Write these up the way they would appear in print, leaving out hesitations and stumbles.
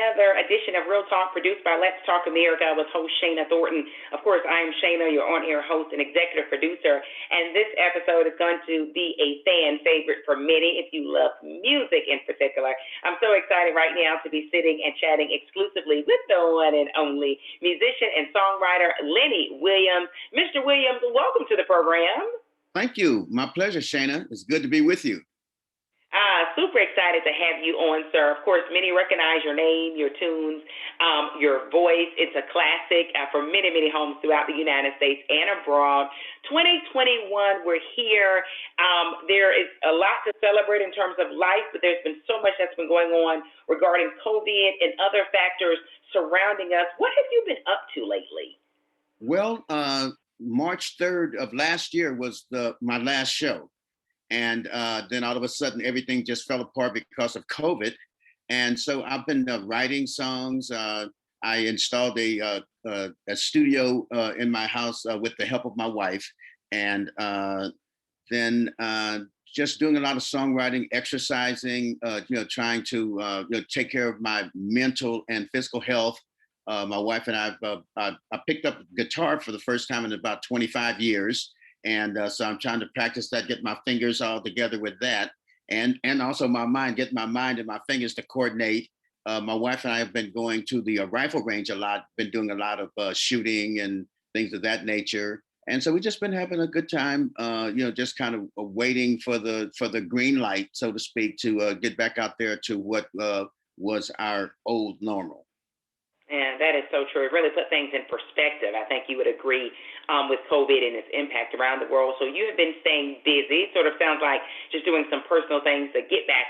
another edition of Real Talk produced by Let's Talk America with host Shana Thornton. Of course, I am Shana, your on-air host and executive producer, and this episode is going to be a fan favorite for many if you love music in particular. I'm so excited right now to be sitting and chatting exclusively with the one and only musician and songwriter Lenny Williams. Mr. Williams, welcome to the program. Thank you. My pleasure, Shana. It's good to be with you. Super excited to have you on, sir. Of course, many recognize your name, your tunes, your voice. It's a classic for many, many homes throughout the United States and abroad. 2021, we're here. There is a lot to celebrate in terms of life, but there's been so much that's been going on regarding COVID and other factors surrounding us. What have you been up to lately? Well, March 3rd of last year was my last show. And then all of a sudden, everything just fell apart because of COVID. And so I've been writing songs. I installed a studio in my house with the help of my wife. And then just doing a lot of songwriting, exercising, trying to take care of my mental and physical health. My wife and I picked up guitar for the first time in about 25 years. And so I'm trying to practice that, get my fingers all together with that. And also my mind, get my mind and my fingers to coordinate. My wife and I have been going to the rifle range a lot, been doing a lot of shooting and things of that nature. And so we've just been having a good time, just kind of waiting for the green light, so to speak, to get back out there to what was our old normal. And that is so true. It really put things in perspective. I think you would agree with COVID and its impact around the world. So you have been staying busy. Sort of sounds like just doing some personal things to get back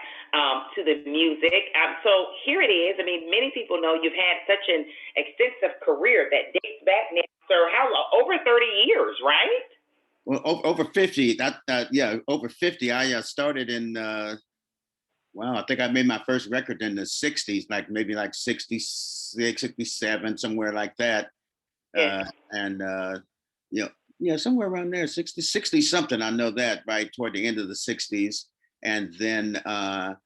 to the music. So here it is. I mean, many people know you've had such an extensive career that dates back now, sir, how long? Over 30 years, right? Well, over 50. Over 50. I started in... Wow, I think I made my first record in the 60s, maybe 66, 67, somewhere like that. Yeah. Somewhere around there, 60 something. I know that, right toward the end of the 60s. And then I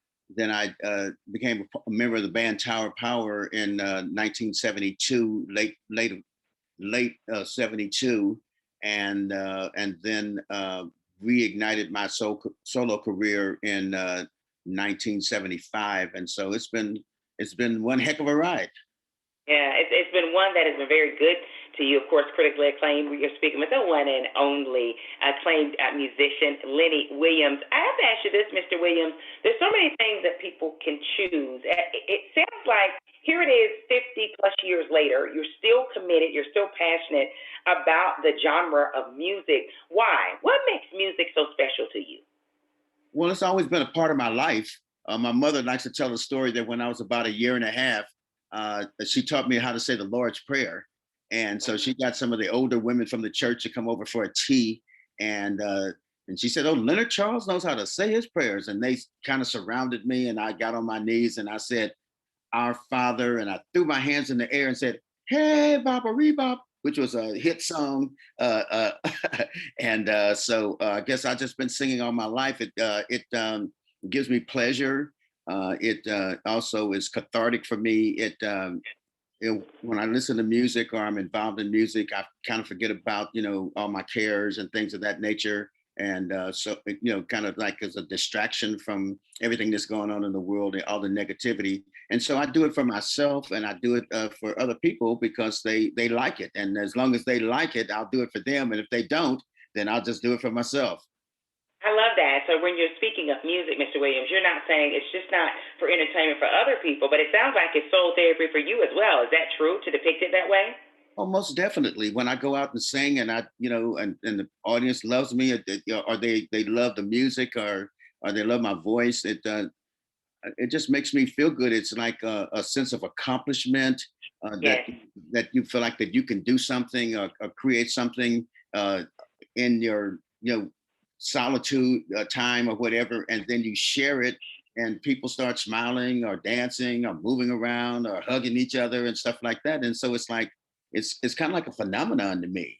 became a member of the band Tower Power in 1972, late 72. And then reignited my solo career in 1975, and so it's been one heck of a ride. Yeah, it's been one that has been very good to you. Of course, critically acclaimed. You're speaking with the one and only acclaimed musician Lenny Williams. I have to ask you this, Mr. Williams. There's so many things that people can choose. It sounds like here it is, 50 plus years later. You're still committed. You're still passionate about the genre of music. Why? What makes music so special to you? Well, it's always been a part of my life. My mother likes to tell a story that when I was about a year and a half, she taught me how to say the Lord's Prayer. And so she got some of the older women from the church to come over for a tea. And she said, "Oh, Leonard Charles knows how to say his prayers." And they kind of surrounded me, and I got on my knees and I said, "Our Father." And I threw my hands in the air and said, "Hey, Baba Rebop," which was a hit song. So I guess I've just been singing all my life. It gives me pleasure. It also is cathartic for me. When I listen to music or I'm involved in music, I kind of forget about, all my cares and things of that nature. And kind of like as a distraction from everything that's going on in the world and all the negativity. And so I do it for myself, and I do it for other people because they like it. And as long as they like it, I'll do it for them. And if they don't, then I'll just do it for myself. I love that. So when you're speaking of music, Mr. Williams, you're not saying it's just not for entertainment for other people, but it sounds like it's soul therapy for you as well. Is that true to depict it that way? Oh, most definitely. When I go out and sing, and and the audience loves me, or they love the music, or they love my voice, it just makes me feel good. It's like a sense of accomplishment, that you feel like that you can do something or create something in your solitude time or whatever, and then you share it, and people start smiling or dancing or moving around or hugging each other and stuff like that. And so it's like it's kind of like a phenomenon to me,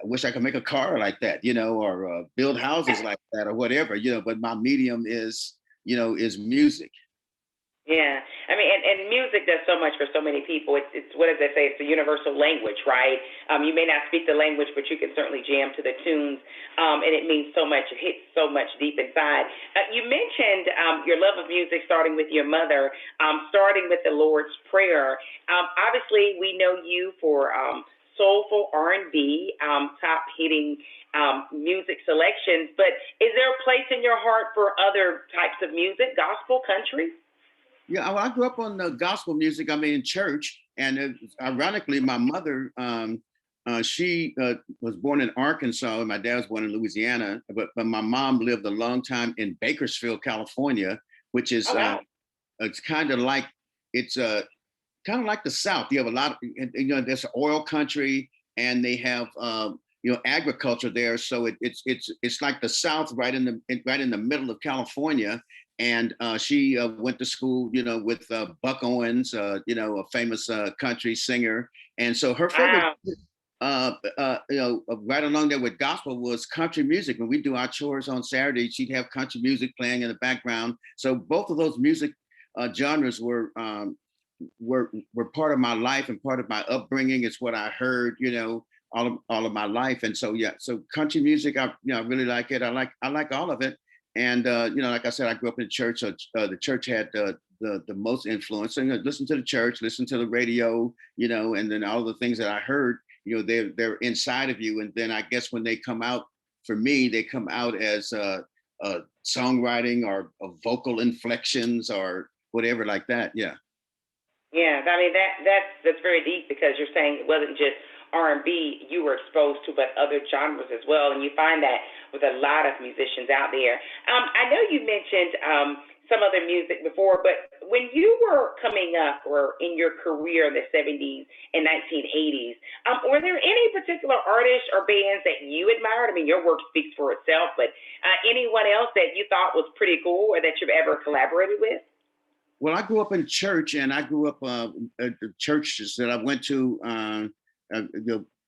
I wish I could make a car like that, or build houses like that or whatever, but my medium is music. Yeah, I mean, and music does so much for so many people. It's what does they say? It's a universal language, right? You may not speak the language, but you can certainly jam to the tunes, and it means so much. It hits so much deep inside. You mentioned your love of music, starting with your mother, starting with the Lord's Prayer. Obviously, we know you for soulful R&B, top hitting music selections. But is there a place in your heart for other types of music, gospel, country? Yeah, well, I grew up on the gospel music. I mean, in church, and ironically, my mother, she was born in Arkansas, and my dad was born in Louisiana. But my mom lived a long time in Bakersfield, California, which is Oh wow. it's kind of like it's kind of like the South. You have a lot of, there's oil country, and they have agriculture there. So it's like the South, right in the middle of California. And she went to school, with Buck Owens, a famous country singer. And so her favorite, Wow. right along there with gospel was country music. When we do our chores on Saturday, she'd have country music playing in the background. So both of those music genres were part of my life and part of my upbringing. It's what I heard, all of my life. And so yeah, so country music, I really like it. I like all of it. And like I said, I grew up in church. So the church had the most influence. And listen to the church, listen to the radio, and then all the things that I heard, they're inside of you. And then I guess when they come out, for me, they come out as songwriting or vocal inflections or whatever like that. Yeah. Yeah, I mean that's very deep because you're saying it wasn't just R&B you were exposed to, but other genres as well, and you find that with a lot of musicians out there. I know you mentioned some other music before, but when you were coming up or in your career in the 70s and 1980s, were there any particular artists or bands that you admired? I mean, your work speaks for itself, but anyone else that you thought was pretty cool or that you've ever collaborated with? Well, I grew up in church, and I grew up at the churches that I went to.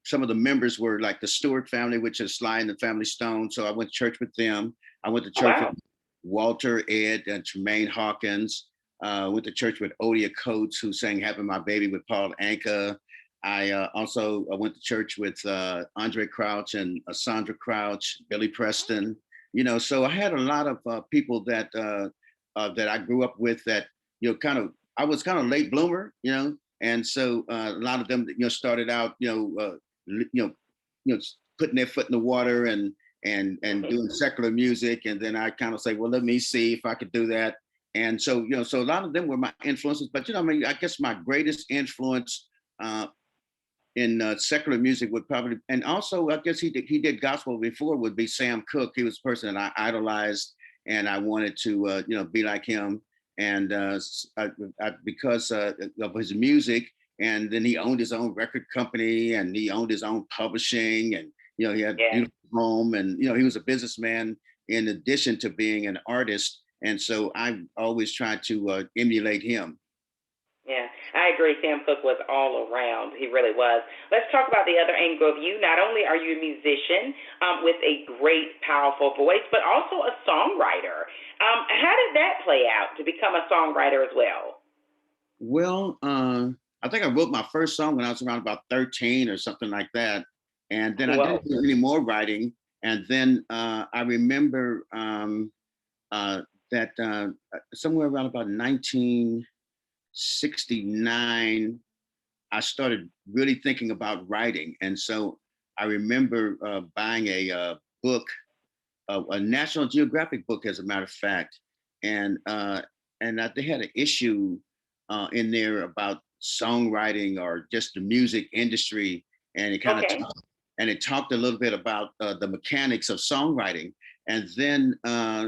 Some of the members were like the Stewart family, which is Sly and the Family Stone. So I went to church with them. I went to Oh church with wow. Walter, Ed, and Tremaine Hawkins. Went to church with Odia Coates, who sang "Having My Baby" with Paul Anka. I also went to church with Andre Crouch and Sandra Crouch, Billy Preston. So I had a lot of people that I grew up with that kind of I was kind of late bloomer, and so a lot of them started out you know putting their foot in the water and doing secular music, and then I kind of say, well, let me see if I could do that. And so so a lot of them were my influences, but I mean, I guess my greatest influence in secular music would probably, and also I guess he did gospel before, would be Sam Cooke. He was a person that I idolized, and I wanted to be like him. And because of his music, and then he owned his own record company, and he owned his own publishing, and he had a Yeah. beautiful home, and he was a businessman in addition to being an artist. And so I always tried to emulate him. Yeah, I agree. Sam Cooke was all around. He really was. Let's talk about the other angle of you. Not only are you a musician with a great, powerful voice, but also a songwriter. How did that play out to become a songwriter as well? Well, I think I wrote my first song when I was around about 13 or something like that. And then I didn't Whoa. do any more writing. And then I remember uh, that somewhere around about 1969, I started really thinking about writing. And so I remember buying a book, a National Geographic book, as a matter of fact. And they had an issue in there about songwriting or just the music industry, and Okay. it talked a little bit about the mechanics of songwriting. And then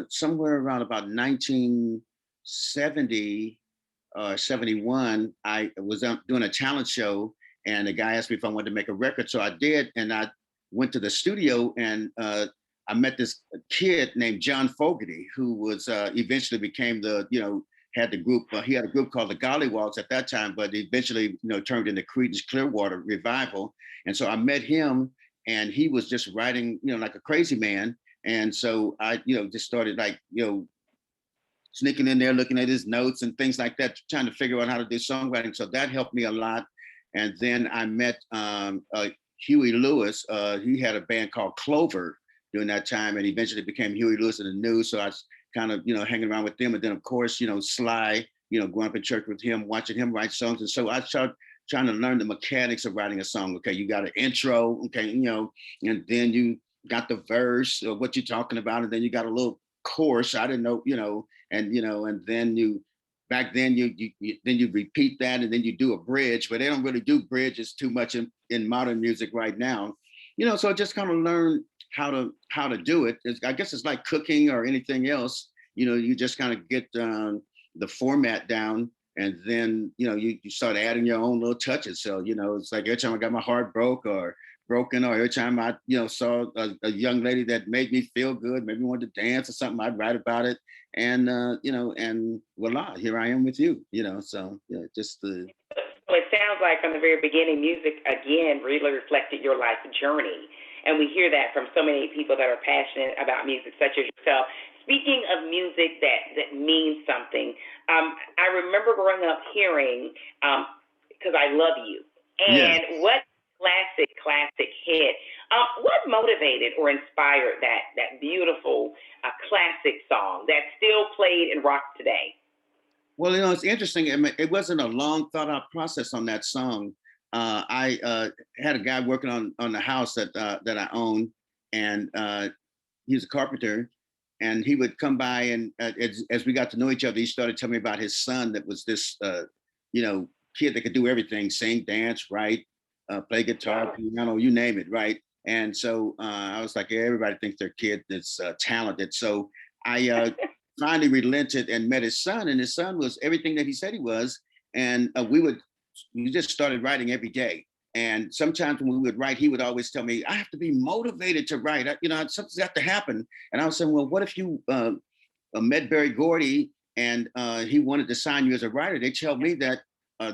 somewhere around about 1970 or 71, I was doing a talent show, and the guy asked me if I wanted to make a record. So I did, and I went to the studio, and I met this kid named John Fogerty, who was eventually became had the group. He had a group called the Gollywogs at that time, but eventually, turned into Creedence Clearwater Revival. And so I met him, and he was just writing, like a crazy man. And so I, just started like, sneaking in there, looking at his notes and things like that, trying to figure out how to do songwriting. So that helped me a lot. And then I met Huey Lewis. He had a band called Clover during that time, and eventually became Huey Lewis and the News. So I was kind of, hanging around with them. And then of course, Sly, growing up in church with him, watching him write songs. And so I started trying to learn the mechanics of writing a song. Okay, you got an intro, okay, and then you got the verse of what you're talking about, and then you got a little chorus. I didn't know, and then back then you repeat that, and then you do a bridge, but they don't really do bridges too much in modern music right now. So I just kind of learned how to do it. I guess it's like cooking or anything else. You just kind of get the format down, and then you start adding your own little touches. So it's like every time I got my heart broken, or every time I saw a young lady that made me feel good, maybe wanted to dance or something, I'd write about it, and and voila, here I am with you. So just the. Well, it sounds like from the very beginning, music again really reflected your life journey, and we hear that from so many people that are passionate about music, such as yourself. Speaking of music that means something, I remember growing up hearing "Because I Love You," Yes. and what classic hit. What motivated or inspired that beautiful classic song that's still played and rocked today? Well, it's interesting. I mean, it wasn't a long thought out process on that song. I had a guy working on the house that I own, and he was a carpenter, and he would come by, and as we got to know each other, he started telling me about his son that was this kid that could do everything: sing, dance, write, play guitar, Wow. piano, you name it, right? And so I was like, yeah, everybody thinks their kid is talented. So I finally relented and met his son, and his son was everything that he said he was. And we just started writing every day. And sometimes when we would write, he would always tell me, I have to be motivated to write. Something's got to happen. And I was saying, well, what if you met Berry Gordy and he wanted to sign you as a writer? They tell me that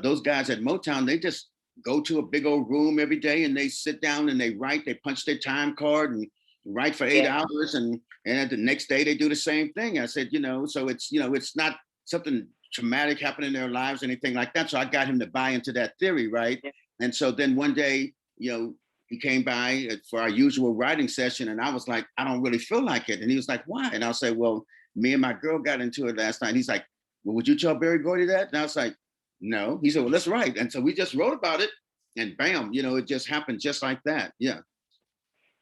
those guys at Motown, they just go to a big old room every day and they sit down and they write, they punch their time card and write for 8 hours, and the next day they do the same thing. I said, so it's not something traumatic happening in their lives, anything like that. So I got him to buy into that theory, right? Yeah. And so then one day, he came by for our usual writing session, and I was like, I don't really feel like it. And he was like, why? And I'll say, well, me and my girl got into it last night. He's like, well, would you tell Berry Gordy that? And I was like, no. He said, well, let's write. And so we just wrote about it, and bam, it just happened just like that. Yeah.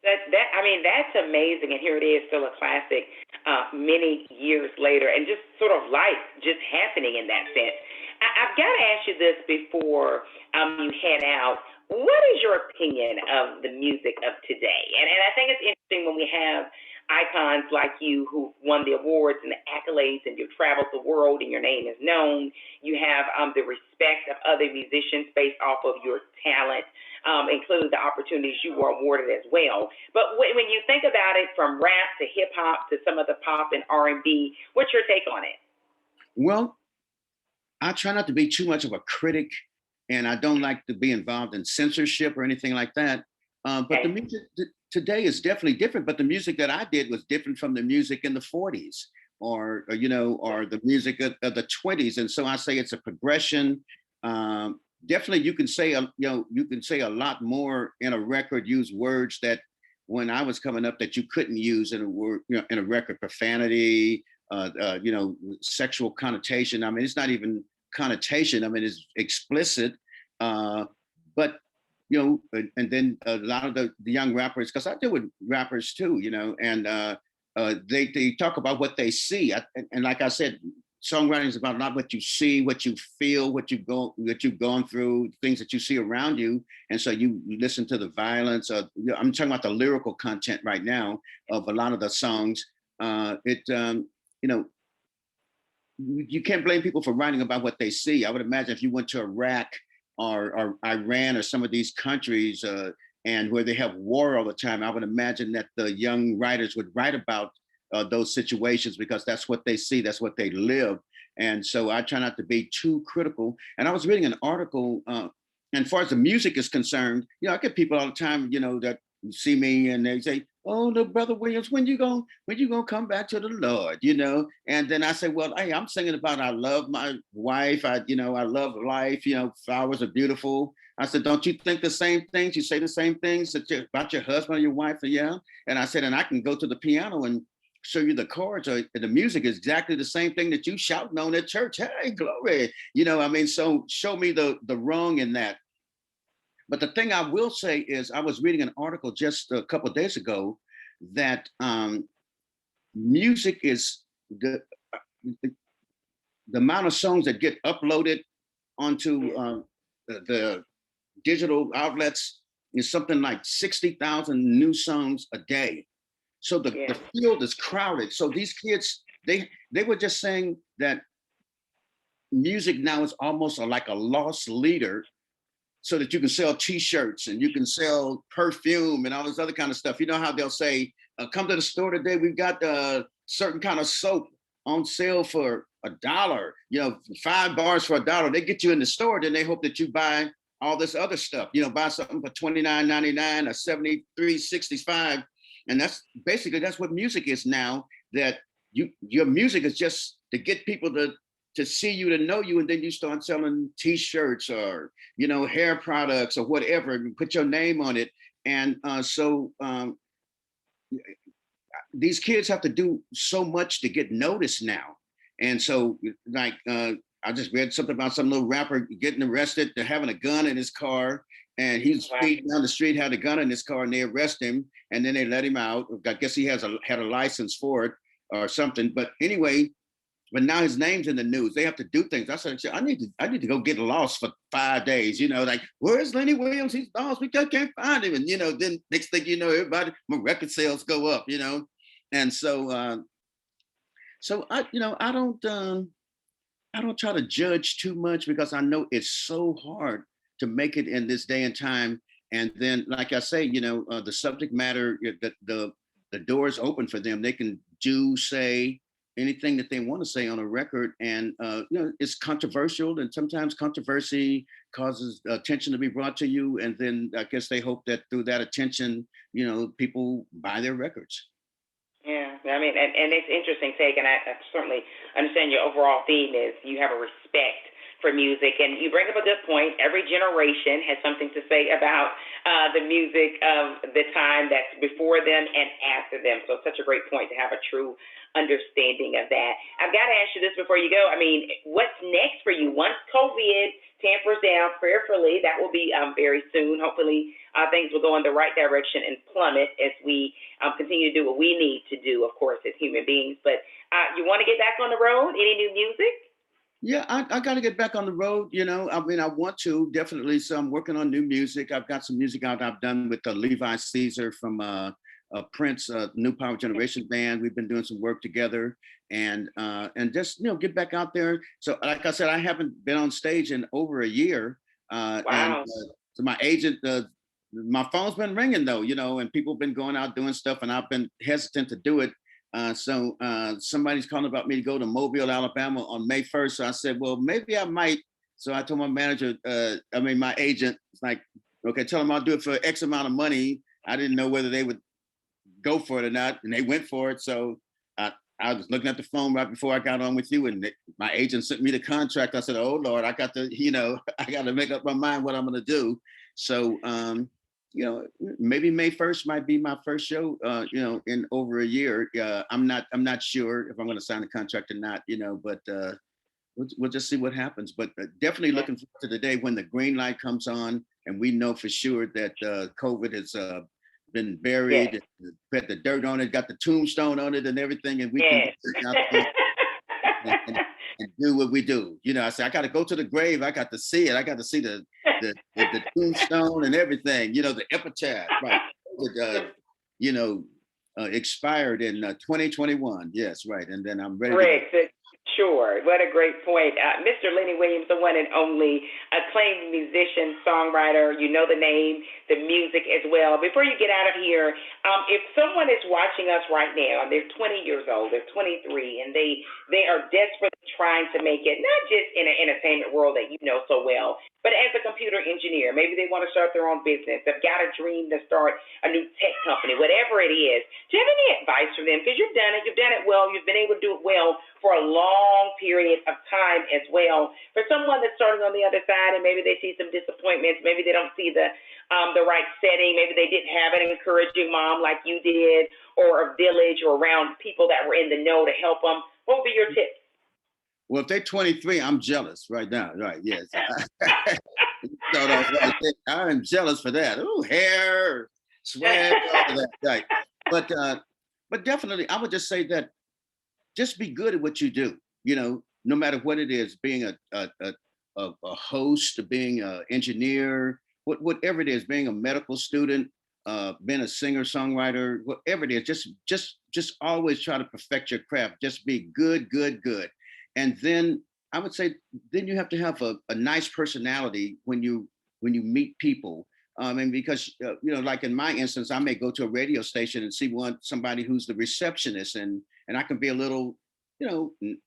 That's amazing, and here it is, still a classic, many years later, and just sort of life just happening in that sense. I've got to ask you this before you head out. What is your opinion of the music of today? And I think it's interesting when we have icons like you who won the awards and the accolades, and you've traveled the world and your name is known. You have the respect of other musicians based off of your talent, including the opportunities you were awarded as well. But when you think about it, from rap to hip hop to some of the pop and R&B, what's your take on it? Well, I try not to be too much of a critic, and I don't like to be involved in censorship or anything like that. But the Okay. music today is definitely different. But the music that I did was different from the music in the '40s, or the music of the '20s. And so I say it's a progression. Definitely, you can say a lot more in a record. Use words that when I was coming up that you couldn't use in a word, in a record: profanity, sexual connotation. I mean, it's not even connotation. I mean, it's explicit. But and then a lot of the young rappers, because I deal with rappers too, and they talk about what they see. And like I said, songwriting is about not what you see, what you feel, what you've gone through, things that you see around you. And so you listen to the violence. I'm talking about the lyrical content right now of a lot of the songs. You know, you can't blame people for writing about what they see. I would imagine if you went to Iraq or Iran or some of these countries and where they have war all the time, I would imagine that the young writers would write about those situations because that's what they see, that's what they live. And so I try not to be too critical. And I was reading an article, and as far as the music is concerned, I get people all the time, that see me and they say, oh no, Brother Williams, when you gonna come back to the Lord, you know? And then I said, well, hey, I'm singing about I love my wife, I love life, flowers are beautiful. I said, don't you think the same things? You say the same things about your husband or your wife, yeah. And I said, and I can go to the piano and show you the chords or the music is exactly the same thing that you shouting on at church. Hey, glory. I mean, so show me the wrong in that. But the thing I will say is, I was reading an article just a couple of days ago that music is the, the amount of songs that get uploaded onto the digital outlets is something like 60,000 new songs a day. So the field is crowded. So these kids, they were just saying that music now is almost like a lost leader, so that you can sell T-shirts and you can sell perfume and all this other kind of stuff. You know how they'll say, come to the store today, we've got a certain kind of soap on sale for $1, 5 bars for $1. They get you in the store, then they hope that you buy all this other stuff, buy something for $29.99 or $73.65. And that's what music is now, that your music is just to get people to see you, to know you, and then you start selling T-shirts or hair products or whatever, and put your name on it. And so these kids have to do so much to get noticed now. And so, like, I just read something about some little rapper getting arrested. They're having a gun in his car, and he's speeding down the street, had a gun in his car, and they arrest him, and then they let him out. I guess he had a license for it or something. But anyway. But now his name's in the news. They have to do things. I said, I need to go get lost for 5 days. Like, where's Lenny Williams? He's lost. We can't find him. And then next thing you know, everybody, my record sales go up. And so I don't try to judge too much, because I know it's so hard to make it in this day and time. And then, like I say, the subject matter, the door is open for them. They can say anything that they want to say on a record, and it's controversial, and sometimes controversy causes attention to be brought to you, and then I guess they hope that through that attention, people buy their records. Yeah, I mean, and it's interesting take, and I certainly understand your overall theme is you have a respect for music, and you bring up a good point. Every generation has something to say about the music of the time that's before them and after them. So it's such a great point to have a true understanding of that. I've got to ask you this before you go. I mean, what's next for you once COVID tampers down prayerfully? That will be very soon. Hopefully, things will go in the right direction and plummet as we continue to do what we need to do, of course, as human beings. But you want to get back on the road? Any new music? Yeah, I got to get back on the road. I mean, I want to definitely. So I'm working on new music. I've got some music out I've done with Levi Caesar from Prince, New Power Generation band. We've been doing some work together, and just get back out there. So, like I said, I haven't been on stage in over a year. Wow. And so my agent, my phone's been ringing though, and people have been going out doing stuff, and I've been hesitant to do it. So somebody's calling about me to go to Mobile, Alabama on May 1st. So I said, well, maybe I might. So I told my manager, my agent, it's like, okay, tell them I'll do it for X amount of money. I didn't know whether they would go for it or not, and they went for it. So I was looking at the phone right before I got on with you, and my agent sent me the contract. I said, oh Lord, I got to, I got to make up my mind what I'm going to do. So, maybe May 1st might be my first show, in over a year. I'm not sure if I'm going to sign a contract or not, but we'll just see what happens. But definitely looking forward to the day when the green light comes on and we know for sure that COVID has been buried, put the dirt on it, got the tombstone on it and everything, and we can get out there and do what we do. I say, I got to go to the grave. I got to see it. I got to see the tombstone and everything, the epitaph, right? Expired in 2021. Yes, right. And then I'm ready. Great. Sure. What a great point. Mr. Lenny Williams, the one and only acclaimed musician, songwriter. You know the name, the music as well. Before you get out of here, if someone is watching us right now, and they're 20 years old, they're 23, and they are desperate trying to make it not just in an entertainment world that you know so well, but as a computer engineer. Maybe they want to start their own business. They've got a dream to start a new tech company, whatever it is. Do you have any advice for them? Because you've done it well, you've been able to do it well for a long period of time as well. For someone that's starting on the other side and maybe they see some disappointments, maybe they don't see the right setting, maybe they didn't have an encouraging mom like you did, or a village or around people that were in the know to help them. What would be your tips? Well, if they're 23, I'm jealous right now. Right? Yes. Start off right there. I'm jealous for that. Ooh, hair, swag, all of that. Right. But definitely, I would just say that just be good at what you do. You know, no matter what it is, being a host, being an engineer, whatever it is, being a medical student, being a singer songwriter, whatever it is, just always try to perfect your craft. Just be good, and then I would say then you have to have a nice personality when you meet people. And because like in my instance, I may go to a radio station and see somebody who's the receptionist, and I can be a little,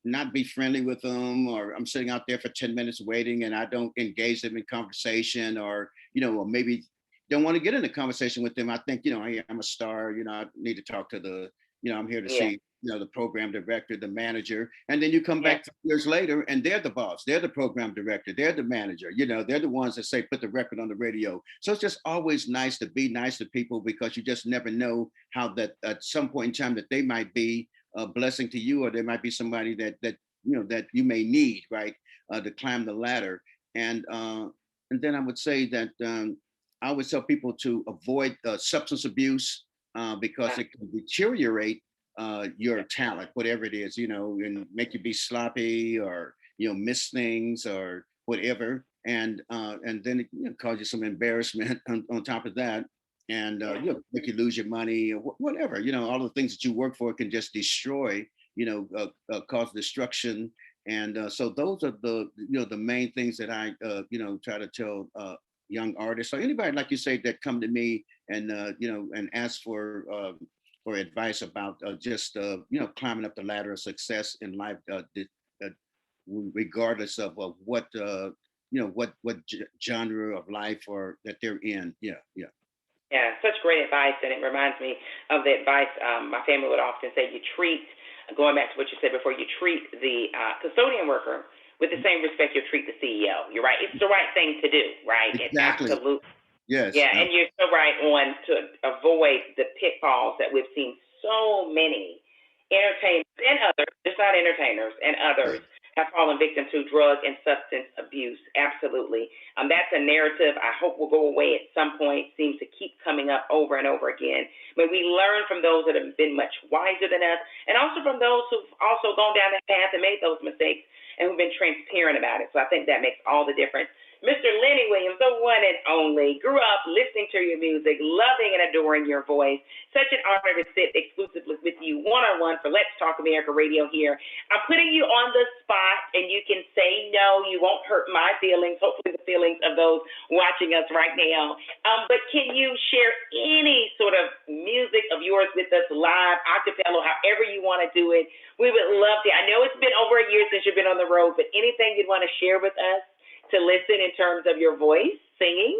not be friendly with them, or I'm sitting out there for 10 minutes waiting and I don't engage them in conversation, or or maybe don't want to get in a conversation with them. I think, hey, I'm a star, I need to talk to I'm here to see, the program director, the manager. And then you come back 3 years later and they're the boss, they're the program director, they're the manager, they're the ones that say, put the record on the radio. So it's just always nice to be nice to people, because you just never know how that at some point in time that they might be a blessing to you, or there might be somebody that that you may need, right, to climb the ladder. And then I would say that I always tell people to avoid substance abuse, because it can deteriorate your talent, whatever it is, and make you be sloppy, or miss things or whatever, and then it cause you some embarrassment on top of that, and make you lose your money or whatever. All the things that you work for can just destroy, cause destruction. And so those are the main things that I try to tell young artists, or anybody, like you say, that come to me and and ask for advice about just climbing up the ladder of success in life, regardless of what genre of life or that they're in. Yeah, such great advice, and it reminds me of the advice my family would often say: you treat, going back to what you said before, you treat the custodian worker with the same respect you treat the CEO. You're right; it's the right thing to do, right? It's Exactly. absolute. Yes. Yeah, and you're so right on to avoid the pitfalls that we've seen so many entertainers and others, just not entertainers and others, have fallen victim to drug and substance abuse. Absolutely. That's a narrative I hope will go away at some point. Seems to keep coming up over and over again. When we learn from those that have been much wiser than us, and also from those who've also gone down that path and made those mistakes and who've been transparent about it. So I think that makes all the difference. Mr. Lenny Williams, the one and only, grew up listening to your music, loving and adoring your voice. Such an honor to sit exclusively with you one-on-one for Let's Talk America Radio here. I'm putting you on the spot, and you can say no. You won't hurt my feelings, hopefully the feelings of those watching us right now. But can you share any sort of music of yours with us live, acapella, however you want to do it? We would love to. I know it's been over a year since you've been on the road, but anything you'd want to share with us to listen in terms of your voice, singing?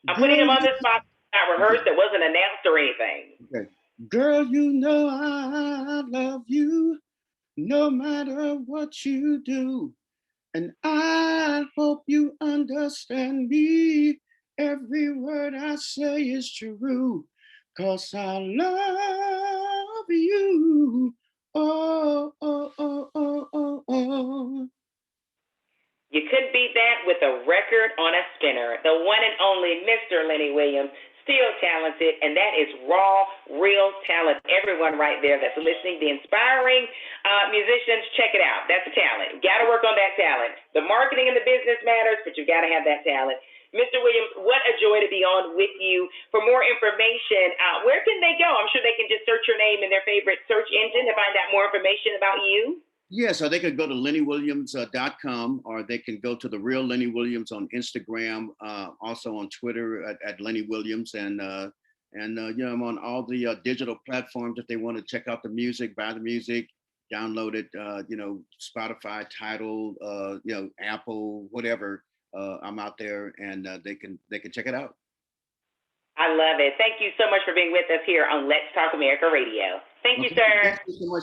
I'm putting him on the spot, not rehearsed, it wasn't announced or anything. Okay. Girl, I love you no matter what you do. And I hope you understand me. Every word I say is true. 'Cause I love you. Oh, oh, oh, oh, oh, oh. You couldn't beat that with a record on a spinner. The one and only Mr. Lenny Williams, still talented, and that is raw, real talent. Everyone right there that's listening, the inspiring musicians, check it out. That's talent. Got to work on that talent. The marketing and the business matters, but you got to have that talent. Mr. Williams, what a joy to be on with you. For more information, where can they go? I'm sure they can just search your name in their favorite search engine to find out more information about you. Yeah, so they could go to lennywilliams.com, or they can go to the real Lenny Williams on Instagram, also on Twitter at Lenny Williams, and I'm on all the digital platforms if they want to check out the music, buy the music, download it, Spotify, Tidal, Apple, whatever. I'm out there, and they can check it out. I love it. Thank you so much for being with us here on Let's Talk America Radio. Thank you, sir. Thank you so much.